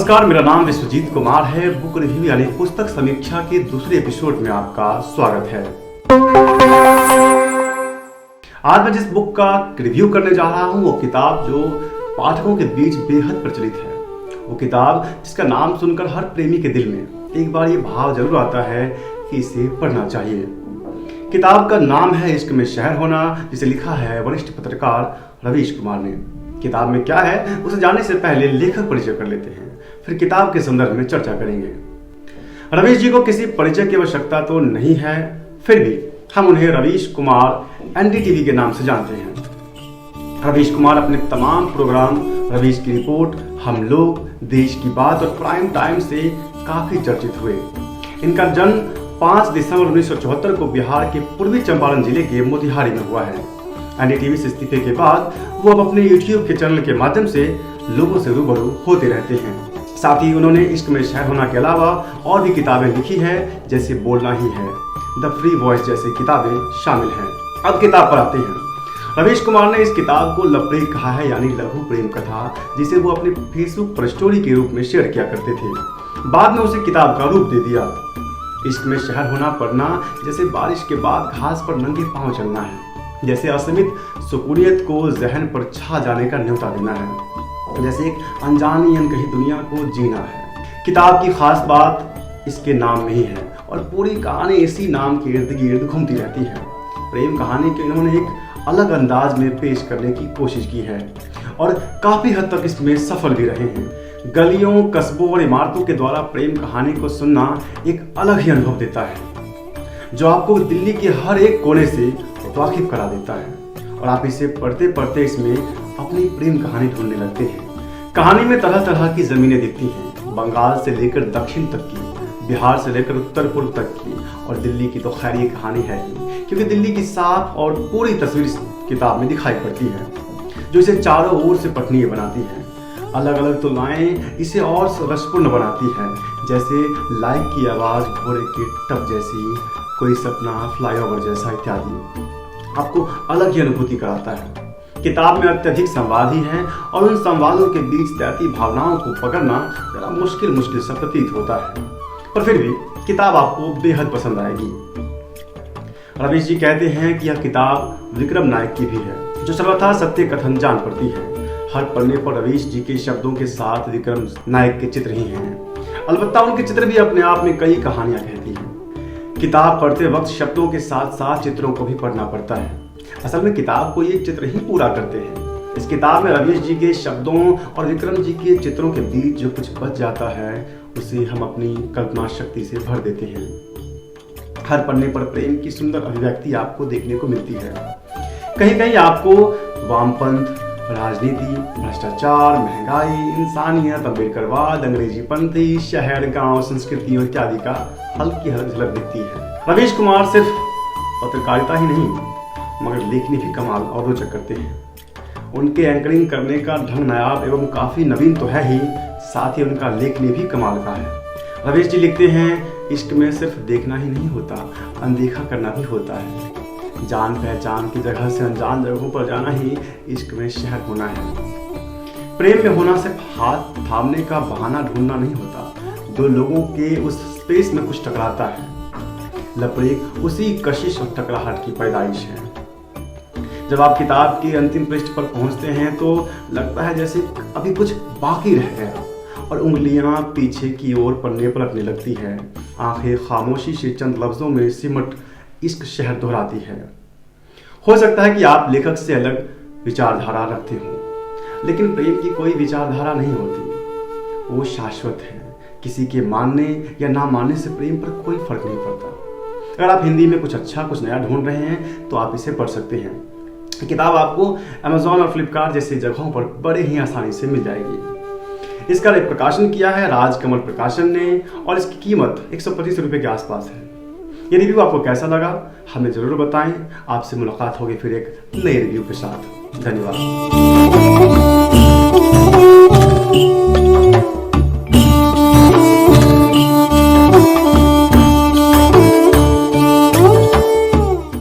नमस्कार, मेरा नाम विश्वजीत कुमार है। बुक रिव्यू यानी पुस्तक समीक्षा के दूसरे एपिसोड में आपका स्वागत है। आज मैं जिस बुक का रिव्यू करने जा रहा हूं वो किताब जो पाठकों के बीच बेहद प्रचलित है, वो किताब जिसका नाम सुनकर हर प्रेमी के दिल में एक बार ये भाव जरूर आता है कि इसे पढ़ना चाहिए। किताब का नाम है इश्क में शहर होना, जिसे लिखा है वरिष्ठ पत्रकार रवीश कुमार ने। किताब में क्या है उसे जानने से पहले लेखक परिचय कर लेते हैं, फिर किताब के संदर्भ में चर्चा करेंगे। रवीश जी को किसी परिचय की आवश्यकता तो नहीं है, फिर भी हम उन्हें रवीश कुमार एनडीटीवी के नाम से जानते हैं। रवीश कुमार अपने तमाम प्रोग्राम रवीश की रिपोर्ट, हम लोग, देश की बात और प्राइम टाइम से काफी चर्चित हुए। इनका जन्म 5 दिसंबर 1974 को बिहार के पूर्वी चंपारण जिले के मोतिहारी में हुआ है। एनडीटीवी से इस्तीफे के बाद वो अब अपने यूट्यूब के चैनल के माध्यम से लोगों से रूबरू होते रहते हैं। साथ ही उन्होंने इश्क में शहर होना के अलावा और भी किताबें लिखी है, जैसे बोलना ही है, द फ्री वॉइस जैसी किताबें शामिल हैं। अब किताब पर आते हैं। रवीश कुमार ने इस किताब को लवप्रेम कहा है, यानी लघु प्रेम कथा, जिसे वो अपने फेसबुक पर स्टोरी के रूप में शेयर किया करते थे। बाद में उसे किताब का रूप दे दिया। इश्क में शहर होना पढ़ना जैसे बारिश के बाद घास पर नंगे पांव चलना है, जैसे असीमित सुकूनियत को जहन पर छा जाने का न्योता देना है, जैसे एक अनजानी अनकही दुनिया को जीना है। किताब की खास बात इसके नाम में ही है और पूरी कहानी इसी नाम के इर्द गिर्द घूमती रहती है। प्रेम कहानी को इन्होंने एक अलग अंदाज में पेश करने की कोशिश की है और काफी हद तक इसमें सफल भी रहे हैं। गलियों, कस्बों और इमारतों के द्वारा प्रेम कहानी को सुनना एक अलग ही अनुभव देता है, जो आपको दिल्ली के हर एक कोने से वाकिफ करा देता है और आप इसे पढ़ते पढ़ते इसमें अपनी प्रेम कहानी ढूंढने लगते हैं। कहानी में तरह तरह की जमीनें दिखती हैं, बंगाल से लेकर दक्षिण तक की, बिहार से लेकर उत्तर पूर्व तक की, और दिल्ली की तो खैर ये कहानी है ही, क्योंकि दिल्ली की साफ और पूरी तस्वीर इस किताब में दिखाई पड़ती है, जो इसे चारों ओर से पठनीय बनाती है। अलग अलग तुलनाएं इसे और रसपूर्ण बनाती है, जैसे लाइक की आवाज़ घोड़े के टप जैसी, कोई सपना फ्लाईओवर जैसा इत्यादि। आपको अलग ही अनुभूति कराता है। किताब में अत्यधिक संवाद ही है और उन संवादों के बीच तैरती भावनाओं को पकड़ना जरा मुश्किल सा प्रतीत होता है, पर फिर भी किताब आपको बेहद पसंद आएगी। रवीश जी कहते हैं कि यह किताब विक्रम नायक की भी है, जो सर्वथा सत्य कथन जान पड़ती है। हर पन्ने पर रवीश जी के शब्दों के साथ विक्रम नायक के चित्र ही हैं। अलबत्ता उनके चित्र भी अपने आप में कई कहानियां कहती हैं। किताब पढ़ते वक्त शब्दों के साथ साथ चित्रों को भी पढ़ना पड़ता है। असल में किताब को ये चित्र ही पूरा करते हैं। इस किताब में रवीश जी के शब्दों और विक्रम जी के चित्रों के बीच जो कुछ बच जाता है, उसे हम अपनी कल्पना शक्ति से भर देते हैं। हर पन्ने पर प्रेम की सुंदर अभिव्यक्ति आपको देखने को मिलती है। कहीं कहीं आपको वामपंथ, राजनीति, भ्रष्टाचार, महंगाई, इंसानियत, अम्बेडकरवाद, अंग्रेजीपंथी, शहर, गांव, संस्कृतियों इत्यादि का हल्की हल्की झलक दिखती है। रवीश कुमार सिर्फ पत्रकारिता ही नहीं मगर लेखनी भी कमाल और रोचक करते हैं। उनके एंकरिंग करने का ढंग नायाब एवं काफी नवीन तो है ही, साथ ही उनका लेखनी भी कमाल का है। रवीश जी लिखते हैं, इश्क में सिर्फ देखना ही नहीं होता, अनदेखा करना भी होता है। जान पहचान की जगह से अनजान जगहों पर जाना ही इश्क में शहर होना है। प्रेम में होना सिर्फ हाथ थामने का बहाना ढूंढना नहीं होता, दो लोगों के उस स्पेस में कुछ टकराता है। लवप्रेम उसी कशिश और टकराहट की पैदाइश है। जब आप किताब के अंतिम पृष्ठ पर पहुंचते हैं तो लगता है जैसे अभी कुछ बाकी रह गया और उंगलियां पीछे की ओर पन्ने पर लगने लगती है। आंखें खामोशी से चंद लफ्जों में सिमट इश्क शहर दोहराती है। हो सकता है कि आप लेखक से अलग विचारधारा रखते हो, लेकिन प्रेम की कोई विचारधारा नहीं होती, वो शाश्वत है। किसी के मानने या ना मानने से प्रेम पर कोई फर्क नहीं पड़ता। अगर आप हिंदी में कुछ अच्छा कुछ नया ढूंढ रहे हैं तो आप इसे पढ़ सकते हैं। किताब आपको अमेज़न और फ्लिपकार्ट जैसी जगहों पर बड़े ही आसानी से मिल जाएगी। इसका प्रकाशन किया है राजकमल प्रकाशन ने और इसकी कीमत 125 रुपये के आसपास है। ये रिव्यू आपको कैसा लगा हमें जरूर बताएं। आपसे मुलाकात होगी फिर एक नए रिव्यू के साथ। धन्यवाद।